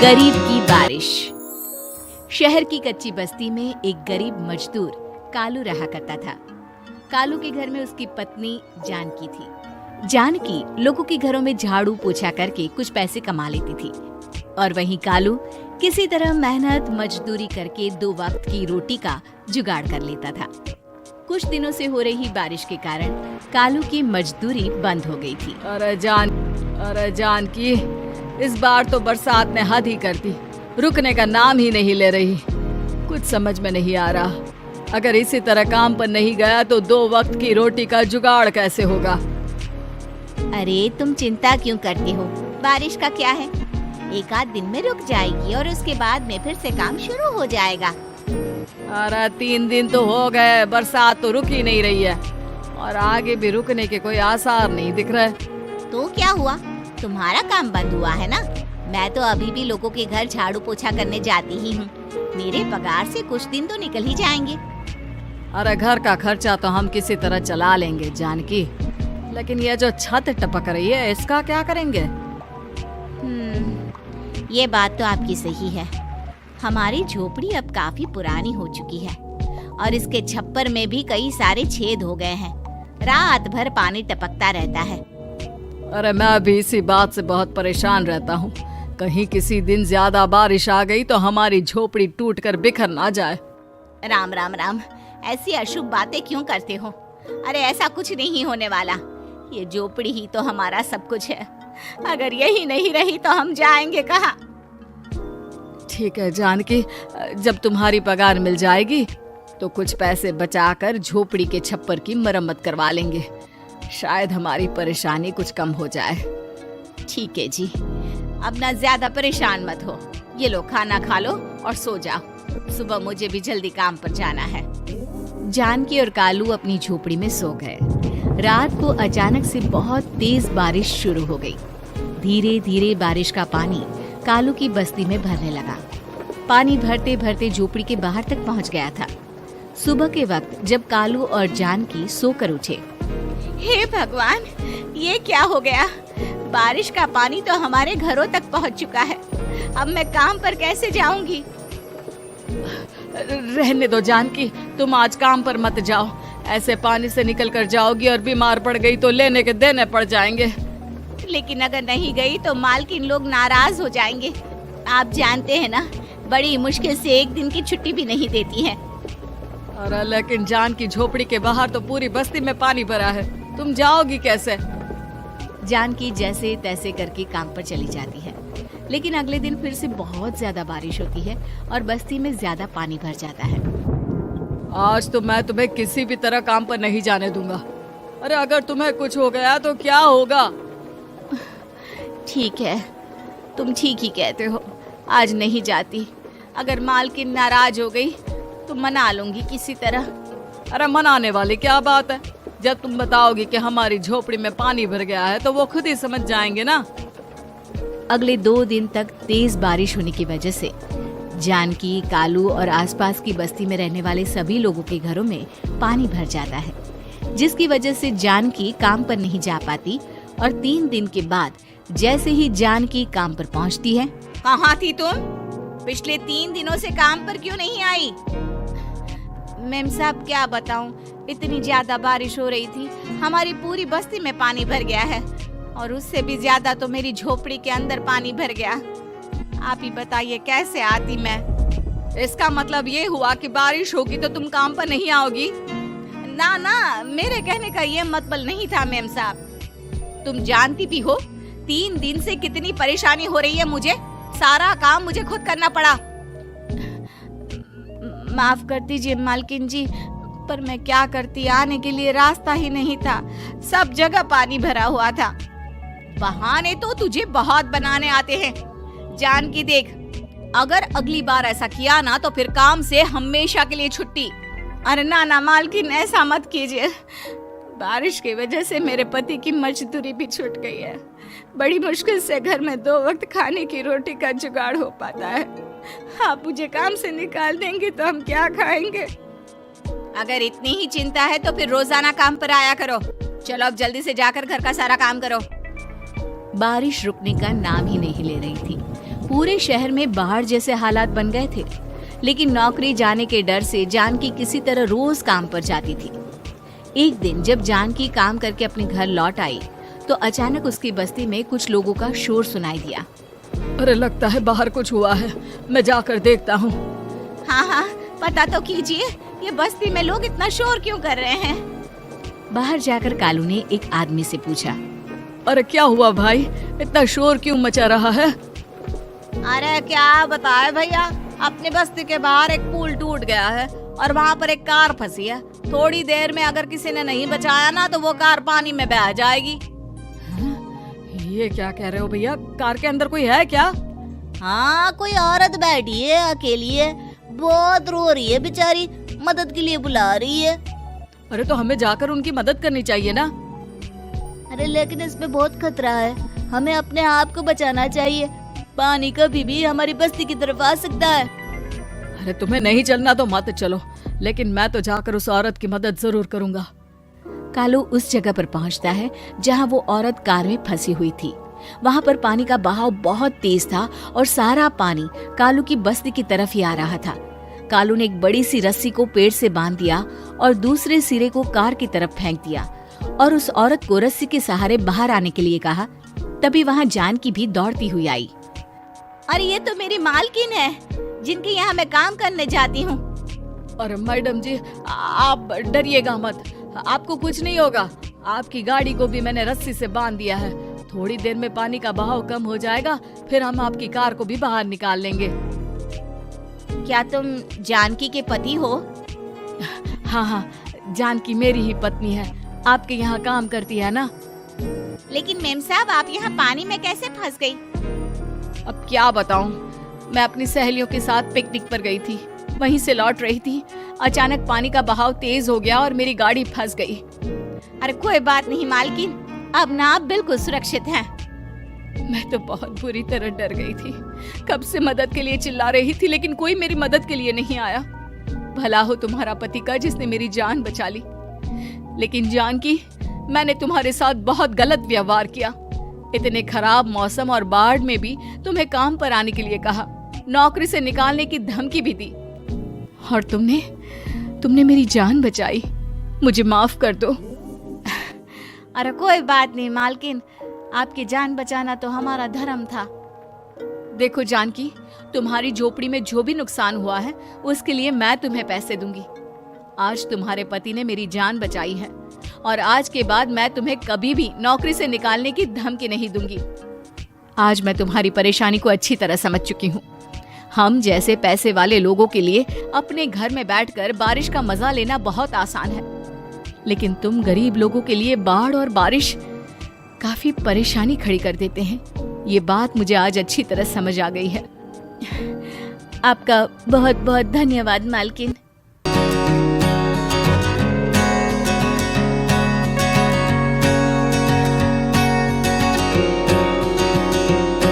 गरीब की बारिश। शहर की कच्ची बस्ती में एक गरीब मजदूर कालू रहा करता था। कालू के घर में उसकी पत्नी जानकी थी। जानकी लोगों के घरों में झाड़ू पोछा करके कुछ पैसे कमा लेती थी और वहीं कालू किसी तरह मेहनत मजदूरी करके 2 वक्त की रोटी का जुगाड़ कर लेता था। कुछ दिनों से हो रही बारिश के कारण कालू की मजदूरी बंद हो गई थी। अरे जानकी, इस बार तो बरसात ने हद ही कर दी, रुकने का नाम ही नहीं ले रही। कुछ समझ में नहीं आ रहा, अगर इसी तरह काम पर नहीं गया तो 2 वक्त की रोटी का जुगाड़ कैसे होगा। अरे तुम चिंता क्यों करते हो, बारिश का क्या है, 1 आध दिन में रुक जाएगी और उसके बाद में फिर से काम शुरू हो जाएगा। अरे 3 दिन तो हो गए, बरसात तो रुक ही नहीं रही है और आगे भी रुकने के कोई आसार नहीं दिख रहे। तो क्या हुआ, तुम्हारा काम बंद हुआ है ना? मैं तो अभी भी लोगों के घर झाड़ू पोछा करने जाती ही हूँ। मेरे पगार से कुछ दिन तो निकल ही जाएंगे। अरे घर का खर्चा तो हम किसी तरह चला लेंगे जानकी, लेकिन ये जो छत टपक रही है इसका क्या करेंगे? ये बात तो आपकी सही है। हमारी झोपड़ी अब काफी पुरानी हो चुकी है और इसके छप्पर में भी कई सारे छेद हो गए हैं। रात भर पानी टपकता रहता है। अरे मैं भी इसी बात से बहुत परेशान रहता हूँ। कहीं किसी दिन ज्यादा बारिश आ गई तो हमारी झोपड़ी टूटकर बिखर ना जाए। राम राम राम, ऐसी अशुभ बातें क्यों करते हो? अरे ऐसा कुछ नहीं होने वाला। ये झोपड़ी ही तो हमारा सब कुछ है। अगर यही नहीं रही तो हम जाएंगे कहाँ? ठीक है जानकी, जब तुम्हारी पगार मिल जाएगी तो कुछ पैसे बचाकर झोपड़ी के छप्पर की मरम्मत करवा लेंगे। शायद हमारी परेशानी कुछ कम हो जाए। ठीक है जी, अब ना ज्यादा परेशान मत हो। ये लो, खाना खा लो और सो जाओ, सुबह मुझे भी जल्दी काम पर जाना है। जानकी और कालू अपनी झोपड़ी में सो गए। रात को अचानक से बहुत तेज बारिश शुरू हो गई। धीरे धीरे बारिश का पानी कालू की बस्ती में भरने लगा। पानी भरते भरते झोपड़ी के बाहर तक पहुंच गया था। सुबह के वक्त जब कालू और जानकी सोकर उठे, हे भगवान, ये क्या हो गया? बारिश का पानी तो हमारे घरों तक पहुंच चुका है। अब मैं काम पर कैसे जाऊंगी? रहने दो जानकी, तुम आज काम पर मत जाओ। ऐसे पानी से निकल कर जाओगी और बीमार पड़ गई तो लेने के देने पड़ जाएंगे। लेकिन अगर नहीं गई तो मालकिन लोग नाराज हो जाएंगे। आप जानते हैं ना, बड़ी मुश्किल से 1 दिन की छुट्टी भी नहीं देती है। अरे लेकिन जानकी, झोपड़ी के बाहर तो पूरी बस्ती में पानी भरा है, तुम जाओगी कैसे? जानकी जैसे तैसे करके काम पर चली जाती है, लेकिन अगले दिन फिर से बहुत ज्यादा बारिश होती है और बस्ती में ज्यादा पानी भर जाता है। आज तो मैं तुम्हें किसी भी तरह काम पर नहीं जाने दूंगा। अरे अगर तुम्हें कुछ हो गया तो क्या होगा? ठीक है, तुम ठीक ही कहते हो, आज नहीं जाती। अगर मालकिन नाराज हो गई तो मना लूंगी किसी तरह। अरे मनाने वाली क्या बात है, जब तुम बताओगी कि हमारी झोपड़ी में पानी भर गया है तो वो खुद ही समझ जाएंगे ना। अगले 2 दिन तक तेज बारिश होने की वजह से जानकी, कालू और आसपास की बस्ती में रहने वाले सभी लोगों के घरों में पानी भर जाता है, जिसकी वजह से जानकी काम पर नहीं जा पाती। और 3 दिन के बाद जैसे ही जानकी काम पर पहुंचती है, कहाँ थी तुम? पिछले 3 दिनों से काम पर क्यों नहीं आई? मैम साहब, क्या बताऊं, इतनी ज्यादा बारिश हो रही थी, हमारी पूरी बस्ती में पानी भर गया है और उससे भी ज्यादा तो मेरी झोपड़ी के अंदर पानी भर गया। आप ही बताइए कैसे आती मैं? इसका मतलब ये हुआ कि बारिश होगी तो तुम काम पर नहीं आओगी? ना ना, मेरे कहने का ये मतलब नहीं था मैम साहब। तुम जानती भी हो 3 दिन से कितनी परेशानी हो रही है मुझे। सारा काम मुझे खुद करना पड़ा। माफ कर दीजिए मालकिन जी, पर मैं क्या करती, आने के लिए रास्ता ही नहीं था, सब जगह पानी भरा हुआ था। बहाने तो तुझे बहुत बनाने आते हैं। जानकी देख, अगर अगली बार ऐसा किया ना तो फिर काम से हमेशा के लिए छुट्टी। अरे ना ना मालकिन, ऐसा मत कीजिए। बारिश की वजह से मेरे पति की मजदूरी भी छूट गई है। बड़ी मुश्किल से घर में 2 वक्त खाने की रोटी का जुगाड़ हो पाता है। आप मुझे काम से निकाल देंगे तो हम क्या खाएंगे? अगर इतनी ही चिंता है तो फिर रोजाना काम पर आया करो। चलो अब जल्दी से जाकर घर का सारा काम करो। बारिश रुकने का नाम ही नहीं नहीं ले रही थी। पूरे शहर में बाढ़ जैसे हालात बन गए थे, लेकिन नौकरी जाने के डर से जानकी किसी तरह रोज काम पर जाती थी। एक दिन जब जानकी काम करके अपने घर लौट आई तो अचानक उसकी बस्ती में कुछ लोगों का शोर सुनाई दिया। अरे लगता है बाहर कुछ हुआ है, मैं जाकर देखता हूँ। हाँ हाँ, पता तो कीजिए, ये बस्ती में लोग इतना शोर क्यों कर रहे हैं? बाहर जाकर कालू ने एक आदमी से पूछा। अरे क्या हुआ भाई, इतना शोर क्यों मचा रहा है? अरे क्या बताए भैया, अपने बस्ती के बाहर एक पुल टूट गया है और वहाँ पर एक कार फंसी है। थोड़ी देर में अगर किसी ने नहीं बचाया ना तो वो कार पानी में बह जाएगी। ये क्या कह रहे हो भैया, कार के अंदर कोई है क्या? हाँ, कोई औरत बैठी है, अकेली है, बहुत रो रही है बेचारी, मदद के लिए बुला रही है। अरे तो हमें जाकर उनकी मदद करनी चाहिए ना। अरे लेकिन इसमें बहुत खतरा है, हमें अपने आप को बचाना चाहिए। पानी कभी भी हमारी बस्ती की तरफ आ सकता है। अरे तुम्हें नहीं चलना तो मत चलो, लेकिन मैं तो जाकर उस औरत की मदद जरूर करूंगा। कालू उस जगह पर पहुंचता है जहां वो औरत कार में फंसी हुई थी। वहां पर पानी का बहाव बहुत तेज था और सारा पानी कालू की बस्ती की तरफ ही आ रहा था। कालू ने एक बड़ी सी रस्सी को पेड़ से बांध दिया और दूसरे सिरे को कार की तरफ फेंक दिया और उस औरत को रस्सी के सहारे बाहर आने के लिए कहा। तभी वहां जानकी भी दौड़ती हुई आई। अरे ये तो मेरी मालकिन है, जिनके यहाँ मैं काम करने जाती हूँ। अरे मैडम जी, आप डरिएगा मत, आपको कुछ नहीं होगा। आपकी गाड़ी को भी मैंने रस्सी से बांध दिया है। थोड़ी देर में पानी का बहाव कम हो जाएगा, फिर हम आपकी कार को भी बाहर निकाल लेंगे। क्या तुम जानकी के पति हो? हाँ हाँ, जानकी मेरी ही पत्नी है, आपके यहाँ काम करती है ना। लेकिन मेम साहब, आप यहाँ पानी में कैसे फंस गई? अब क्या बताऊं, मैं अपनी सहेलियों के साथ पिकनिक पर गई थी, वहीं से लौट रही थी। अचानक पानी का बहाव तेज हो गया और मेरी गाड़ी फंस गई। अरे कोई बात नहीं मालकिन, अब ना आप बिल्कुल सुरक्षित हैं। मैं तो बहुत बुरी तरह डर गई थी, कब से मदद के लिए चिल्ला रही थी, लेकिन कोई मेरी मदद के लिए नहीं आया। भला हो तुम्हारा पति का जिसने मेरी जान बचा ली। लेकिन जानकी, मैंने तुम्हारे साथ बहुत गलत व्यवहार किया। इतने खराब मौसम और बाढ़ में भी तुम्हें काम पर आने के लिए कहा, नौकरी से निकालने की धमकी भी दी, और तुमने मेरी जान बचाई। मुझे माफ कर दो। अरे कोई बात नहीं मालकिन, आपकी जान बचाना तो हमारा धर्म था। देखो जानकी, तुम्हारी झोपड़ी में जो भी नुकसान हुआ है उसके लिए मैं तुम्हें पैसे दूंगी। आज तुम्हारे पति ने मेरी जान बचाई है और आज के बाद मैं तुम्हें कभी भी नौकरी से निकालने की धमकी नहीं दूंगी। आज मैं तुम्हारी परेशानी को अच्छी तरह समझ चुकी हूँ। हम जैसे पैसे वाले लोगों के लिए अपने घर में बैठकर बारिश का मजा लेना बहुत आसान है, लेकिन तुम गरीब लोगों के लिए बाढ़ और बारिश काफी परेशानी खड़ी कर देते हैं। ये बात मुझे आज अच्छी तरह समझ आ गई है। आपका बहुत बहुत धन्यवाद मालकिन।